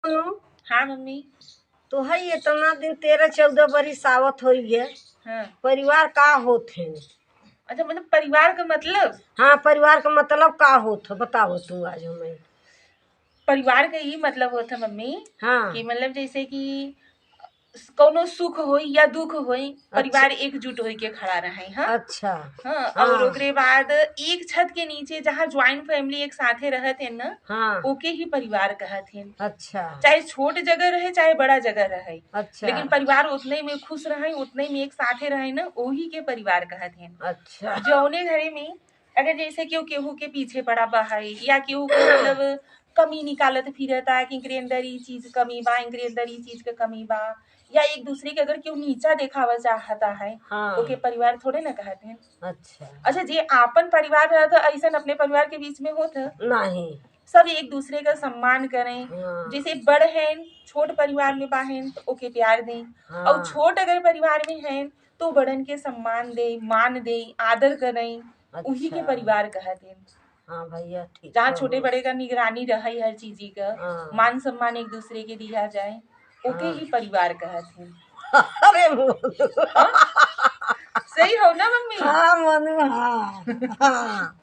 सुनो। हाँ मम्मी। तो है इतना दिन 13-14 बरिस आवत हो गए। हाँ। परिवार का होते? अच्छा, मतलब परिवार का मतलब? हाँ, परिवार का मतलब का होता बताओ तू आज हमें। परिवार का यही मतलब होता मम्मी हाँ। कि मतलब जैसे कि कोनो सुख होई या दुख होई, परिवार एकजुट होई के खड़ा रहे। हाँ। अच्छा। हाँ, हाँ। और ओकरे बाद एक छत के नीचे जहाँ ज्वाइंट फैमिली एक साथे रहत है ना, हाँ। ओके ही परिवार कहत है। अच्छा। चाहे छोट जगह रहे चाहे बड़ा जगह रहे, अच्छा। लेकिन परिवार उतने में खुश रहे, उतने में एक साथे रहे ना, वही के परिवार कहत है। अच्छा। जौने घरे में अगर जैसे केहू के पीछे पड़ा बा है या केहू के मतलब कमी निकालत फिरता कि इनके अंदर ई चीज कमी बा, इनके अंदर ई चीज के कमी बा, या एक दूसरे के अगर केहू नीचा देखावा चाहता है, हाँ। ओके परिवार थोड़े ना कहते हैं। अच्छा। अच्छा, जे आपन परिवार रहता ऐसा अपने परिवार के बीच में होता नहीं। सब एक दूसरे का सम्मान करें। हाँ। जैसे बड़ हैं छोट परिवार में बाहें तो ओके प्यार दें, हाँ। और छोट अगर परिवार में हैं तो बड़न के सम्मान दे, मान दे, आदर करें। उही के अच्छा। परिवार कहते हैं। हाँ भैया ठीक जहाँ है। छोटे बड़े का निगरानी रहे हर चीज का, हाँ। मान सम्मान एक दूसरे के दिया जाए, ओके हाँ। ही परिवार कहते हैं। अरे मनु। हाँ, सही हो ना मम्मी? हाँ मनु। हाँ। हाँ।